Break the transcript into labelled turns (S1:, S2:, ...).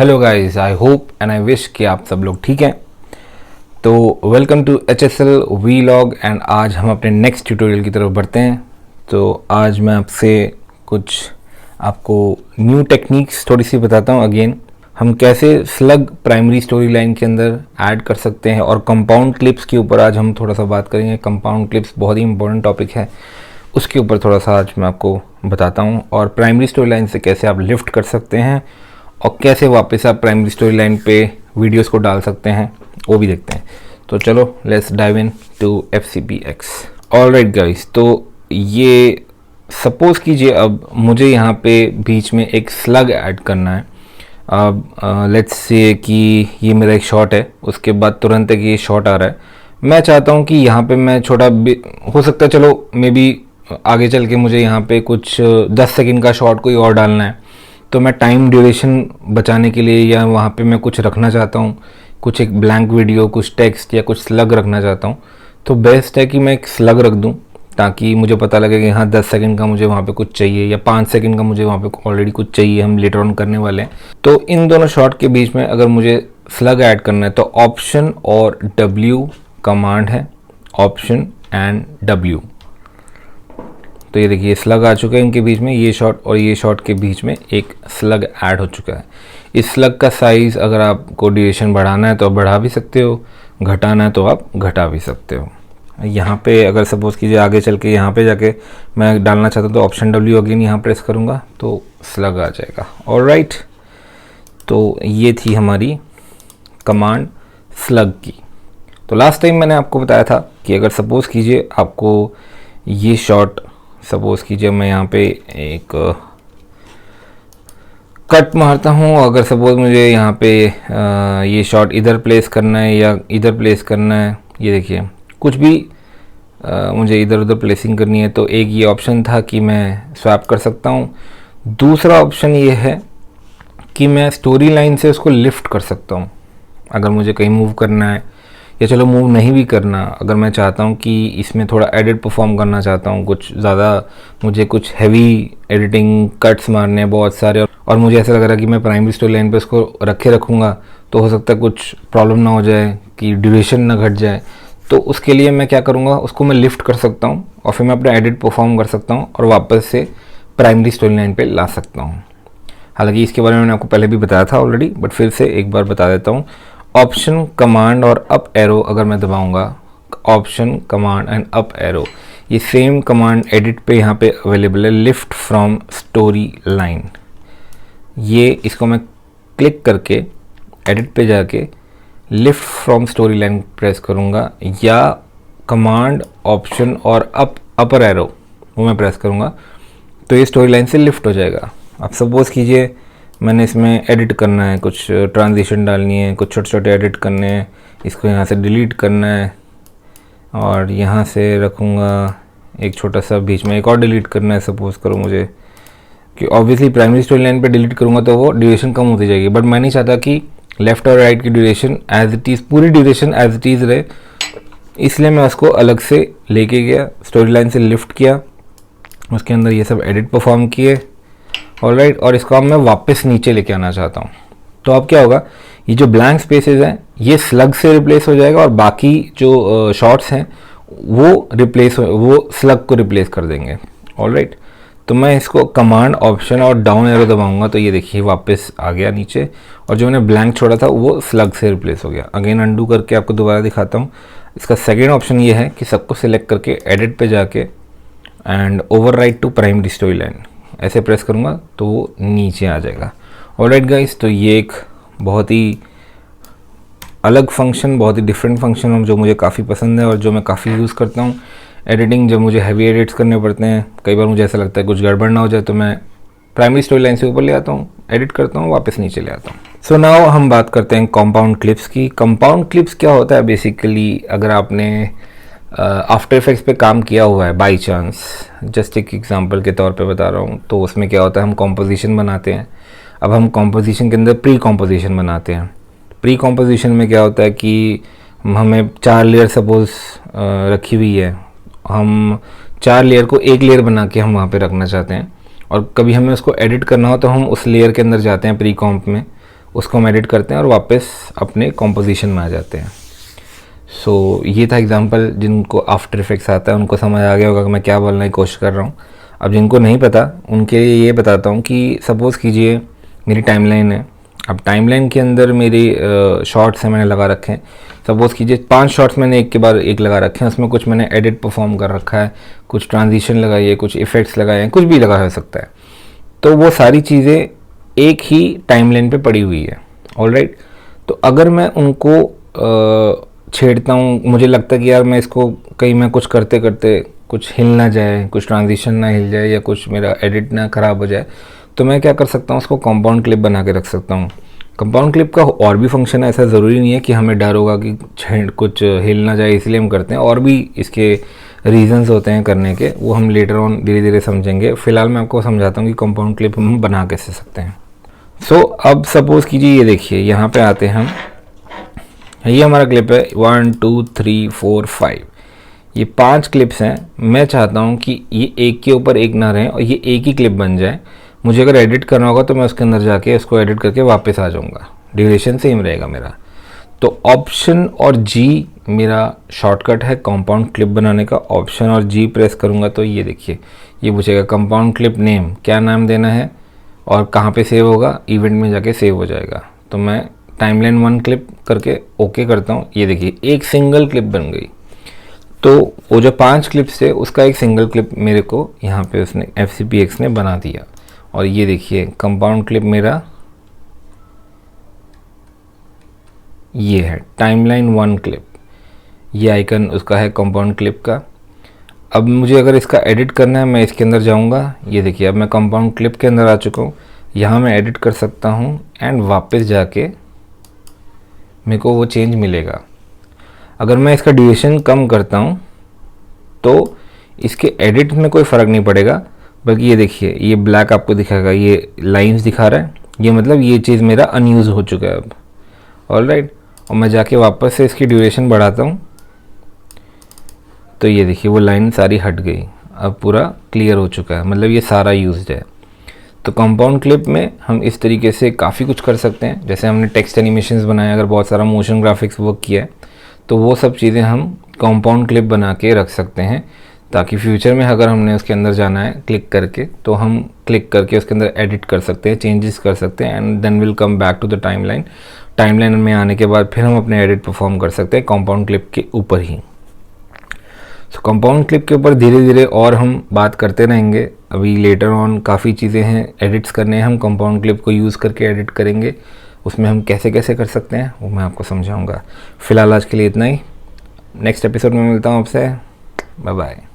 S1: Hello guys, I hope and I wish कि आप सब लोग ठीक हैं। तो welcome to HSL vlog and आज हम अपने नेक्स्ट ट्यूटोरियल की तरफ बढ़ते हैं। तो आज मैं आपसे कुछ आपको न्यू टेक्निक्स थोड़ी सी बताता हूँ। अगेन हम कैसे स्लग प्राइमरी स्टोरी लाइन के अंदर ऐड कर सकते हैं और कंपाउंड क्लिप्स के ऊपर आज हम थोड़ा सा बात करेंगे। कंपाउंड क्लिप्स बहुत ही इंपॉर्टेंट टॉपिक है, उसके ऊपर थोड़ा सा आज मैं आपको बताता हूँ। और प्राइमरी स्टोरी लाइन से कैसे आप लिफ्ट कर सकते हैं और कैसे वापस आप प्राइमरी स्टोरी लाइन पे वीडियोस को डाल सकते हैं, वो भी देखते हैं। तो चलो let's dive into FCPX। Alright guys, तो ये सपोज़ कीजिए अब मुझे यहाँ पे बीच में एक स्लग ऐड करना है। अब लेट्स से कि ये मेरा एक शॉट है, उसके बाद तुरंत एक ये शॉट आ रहा है। मैं चाहता हूँ कि यहाँ पे मैं छोटा हो सकता है, चलो मे बी आगे चल के मुझे यहाँ पे कुछ 10 सेकंड का शॉट कोई और डालना है, तो मैं टाइम ड्यूरेशन बचाने के लिए या वहाँ पे मैं कुछ रखना चाहता हूँ, कुछ एक ब्लैंक वीडियो, कुछ टेक्स्ट या कुछ स्लग रखना चाहता हूँ, तो बेस्ट है कि मैं एक स्लग रख दूँ ताकि मुझे पता लगे कि हाँ 10 सेकंड का मुझे वहाँ पे कुछ चाहिए या 5 सेकंड का मुझे वहाँ पे ऑलरेडी कुछ चाहिए, हम लेटर ऑन करने वाले हैं। तो इन दोनों शॉट के बीच में अगर मुझे स्लग ऐड करना है तो ऑप्शन और W कमांड है, ऑप्शन एंड W। तो ये देखिए स्लग आ चुका है इनके बीच में, ये शॉट और ये शॉट के बीच में एक स्लग ऐड हो चुका है। इस स्लग का साइज़ अगर आपको ड्यूरेशन बढ़ाना है तो आप बढ़ा भी सकते हो, घटाना है तो आप घटा भी सकते हो। यहाँ पे अगर सपोज़ कीजिए आगे चल के यहाँ पे जाके मैं डालना चाहता हूँ तो ऑप्शन W अगेन यहाँ प्रेस करूँगा तो स्लग आ जाएगा। ऑलराइट, तो ये थी हमारी कमांड स्लग की। तो लास्ट टाइम मैंने आपको बताया था कि अगर सपोज़ कीजिए आपको ये शॉट, सपोज़ कीजिए मैं यहाँ पे एक कट मारता हूँ, अगर सपोज़ मुझे यहाँ पे ये शॉट इधर प्लेस करना है या इधर प्लेस करना है, ये देखिए कुछ भी मुझे इधर उधर प्लेसिंग करनी है, तो एक ये ऑप्शन था कि मैं स्वैप कर सकता हूँ। दूसरा ऑप्शन ये है कि मैं स्टोरी लाइन से उसको लिफ्ट कर सकता हूँ। अगर मुझे कहीं मूव करना है या चलो मूव नहीं भी करना, अगर मैं चाहता हूँ कि इसमें थोड़ा एडिट परफॉर्म करना चाहता हूँ, कुछ ज़्यादा मुझे कुछ हैवी एडिटिंग कट्स मारने हैं बहुत सारे, और मुझे ऐसा लग रहा है कि मैं प्राइमरी स्टोरी लाइन पे उसको रखूँगा तो हो सकता है कुछ प्रॉब्लम ना हो जाए कि ड्यूरेशन ना घट जाए, तो उसके लिए मैं क्या करूँगा, उसको मैं लिफ्ट कर सकता हूँ और फिर मैं अपना एडिट परफॉर्म कर सकता हूँ और वापस से प्राइमरी स्टोरी लाइन पर ला सकता हूँ। हालांकि इसके बारे में मैंने आपको पहले भी बताया था ऑलरेडी, बट फिर से एक बार बता देता हूँ। ऑप्शन कमांड और अप एरो अगर मैं दबाऊंगा, option command and up arrow, ये सेम कमांड एडिट पे यहाँ पे अवेलेबल है, लिफ्ट फ्रॉम स्टोरी लाइन। ये इसको मैं क्लिक करके एडिट पे जाके lift from story line press करूँगा या कमांड ऑप्शन और अपर एरो वो मैं प्रेस करूँगा तो ये स्टोरी लाइन से लिफ्ट हो जाएगा। अब सपोज़ कीजिए मैंने इसमें एडिट करना है, कुछ ट्रांजिशन डालनी है, कुछ छोटे छोटे एडिट करने हैं, इसको यहाँ से डिलीट करना है और यहाँ से रखूँगा एक छोटा सा, बीच में एक और डिलीट करना है। सपोज़ करो मुझे कि ऑब्वियसली प्राइमरी स्टोरी लाइन पे डिलीट करूँगा तो वो ड्यूरेशन कम होती जाएगी, बट मैं नहीं चाहता कि लेफ़्ट और राइट की ड्यूरेशन एज इट इज़, पूरी ड्यूरेशन एज इट इज़ रहे, इसलिए मैं उसको अलग से लेके गया, स्टोरी लाइन से लिफ्ट किया, उसके अंदर ये सब एडिट परफॉर्म किए। ऑलराइट, और इसको अब मैं वापस नीचे लेके आना चाहता हूँ, तो अब क्या होगा, ये जो ब्लैंक स्पेसेस हैं ये स्लग से रिप्लेस हो जाएगा और बाकी जो शॉट्स हैं वो स्लग को रिप्लेस कर देंगे। ऑलराइट, तो मैं इसको कमांड ऑप्शन और डाउन एरो दबाऊंगा तो ये देखिए वापस आ गया नीचे, और जो मैंने ब्लैंक छोड़ा था वो स्लग से रिप्लेस हो गया। अगेन अंडू करके आपको दोबारा दिखाता हूँ। इसका सेकेंड ऑप्शन ये है कि सबको सिलेक्ट करके एडिट पे जाके and overwrite to primary story line ऐसे प्रेस करूँगा तो वो नीचे आ जाएगा। ऑलराइट गाइस, तो ये एक बहुत ही अलग फंक्शन, बहुत ही डिफरेंट फंक्शन है जो मुझे काफ़ी पसंद है और जो मैं काफ़ी यूज़ करता हूँ। एडिटिंग जब मुझे हैवी एडिट्स करने पड़ते हैं, कई बार मुझे ऐसा लगता है कुछ गड़बड़ ना हो जाए, तो मैं प्राइमरी स्टोरी लाइन से ऊपर ले आता हूँ, एडिट करता हूँ, वापस नीचे ले आता हूँ। सो नाउ हम बात करते हैं कंपाउंड क्लिप्स की। कंपाउंड क्लिप्स क्या होता है बेसिकली, अगर आपने आफ्टर इफेक्ट्स पे काम किया हुआ है बाई चांस, जस्ट एक एग्जांपल के तौर पे बता रहा हूँ, तो उसमें क्या होता है, हम कॉम्पोजिशन बनाते हैं। अब हम कॉम्पोजिशन के अंदर प्री कॉम्पोजिशन बनाते हैं। प्री कॉम्पोजिशन में क्या होता है कि हमें 4 लेयर सपोज़ रखी हुई है, हम 4 लेयर को एक लेयर बना के हम वहाँ पे रखना चाहते हैं, और कभी हमें उसको एडिट करना हो तो हम उस लेयर के अंदर जाते हैं प्री कॉम्प में, उसको हम एडिट करते हैं और वापस अपने कॉम्पोजिशन में आ जाते हैं। सो ये था एग्जांपल। जिनको आफ्टर इफेक्ट्स आता है उनको समझ आ गया होगा कि मैं क्या बोलने की कोशिश कर रहा हूँ। अब जिनको नहीं पता उनके लिए ये बताता हूँ कि सपोज़ कीजिए मेरी टाइमलाइन है। अब टाइमलाइन के अंदर मेरी शॉर्ट्स हैं मैंने लगा रखे हैं। सपोज़ कीजिए 5 शॉर्ट्स मैंने एक के बाद एक लगा रखे हैं, उसमें कुछ मैंने एडिट परफॉर्म कर रखा है, कुछ ट्रांजिशन लगाई है, कुछ इफ़ेक्ट्स लगाए हैं, कुछ भी लगा हो सकता है। तो वो सारी चीज़ें एक ही टाइमलाइन पे पड़ी हुई है। ऑलराइट, तो अगर मैं उनको छेड़ता हूँ, मुझे लगता है कि यार मैं इसको कहीं मैं कुछ करते करते कुछ हिल ना जाए, कुछ ट्रांजिशन ना हिल जाए या कुछ मेरा एडिट ना ख़राब हो जाए, तो मैं क्या कर सकता हूँ, उसको कंपाउंड क्लिप बना के रख सकता हूँ। कंपाउंड क्लिप का और भी फंक्शन है, ऐसा ज़रूरी नहीं है कि हमें डर होगा कि कुछ हिल ना जाए इसलिए हम करते हैं। और भी इसके रीजंस होते हैं करने के, वो हम लेटर ऑन धीरे धीरे समझेंगे। फ़िलहाल मैं आपको समझाता हूँ कि कंपाउंड क्लिप हम बना कैसे सकते हैं। सो अब सपोज़ कीजिए ये देखिए यहाँ पे आते हैं हम, ये हमारा क्लिप है 1 2 3 4 5, ये 5 क्लिप्स हैं। मैं चाहता हूँ कि ये एक के ऊपर एक ना रहें और ये एक ही क्लिप बन जाए। मुझे अगर एडिट करना होगा तो मैं उसके अंदर जाके इसको एडिट करके वापस आ जाऊँगा, ड्यूरेशन सेम रहेगा मेरा। तो ऑप्शन और जी मेरा शॉर्टकट है कंपाउंड क्लिप बनाने का। ऑप्शन और जी प्रेस करूँगा तो ये देखिए ये पूछेगा कंपाउंड क्लिप नेम, क्या नाम देना है और कहाँ पे सेव होगा, इवेंट में जाके सेव हो जाएगा। तो मैं टाइमलाइन 1 क्लिप करके ओके करता हूँ। ये देखिए एक सिंगल क्लिप बन गई। तो वो जो 5 क्लिप्स थे उसका एक सिंगल क्लिप मेरे को यहाँ पे उसने FCPX ने बना दिया। और ये देखिए कंपाउंड क्लिप मेरा ये है टाइमलाइन 1 क्लिप, ये आइकन उसका है कंपाउंड क्लिप का। अब मुझे अगर इसका एडिट करना है मैं इसके अंदर जाऊंगा। ये देखिए अब मैं कंपाउंड क्लिप के अंदर आ चुका हूँ। यहाँ मैं एडिट कर सकता हूँ एंड वापस जाके मेरे को वो चेंज मिलेगा। अगर मैं इसका ड्यूरेशन कम करता हूँ तो इसके एडिट में कोई फ़र्क नहीं पड़ेगा, बल्कि ये देखिए ये ब्लैक आपको दिखाएगा, ये लाइंस दिखा रहा है, ये मतलब ये चीज़ मेरा अनयूज़ हो चुका है अब। ऑलराइट, और मैं जाके वापस से इसकी ड्यूरेशन बढ़ाता हूँ तो ये देखिए वो लाइन सारी हट गई, अब पूरा क्लियर हो चुका है, मतलब ये सारा यूज्ड है। तो कंपाउंड क्लिप में हम इस तरीके से काफ़ी कुछ कर सकते हैं। जैसे हमने टेक्स्ट एनिमेशंस बनाए, अगर बहुत सारा मोशन ग्राफिक्स वर्क किया है तो वो सब चीज़ें हम कंपाउंड क्लिप बना के रख सकते हैं, ताकि फ्यूचर में अगर हमने उसके अंदर जाना है क्लिक करके तो हम क्लिक करके उसके अंदर एडिट कर सकते हैं, चेंजेस कर सकते हैं and then will come back to the timeline. Timeline में आने के बाद फिर हम अपने एडिट परफॉर्म कर सकते हैं कंपाउंड क्लिप के ऊपर ही। सो कंपाउंड क्लिप के ऊपर धीरे धीरे और हम बात करते रहेंगे। अभी लेटर ऑन काफ़ी चीज़ें हैं एडिट्स करने हैं, हम कंपाउंड क्लिप को यूज़ करके एडिट करेंगे। उसमें हम कैसे कैसे कर सकते हैं वो मैं आपको समझाऊंगा। फ़िलहाल आज के लिए इतना ही, नेक्स्ट एपिसोड में मिलता हूँ आपसे। Bye bye.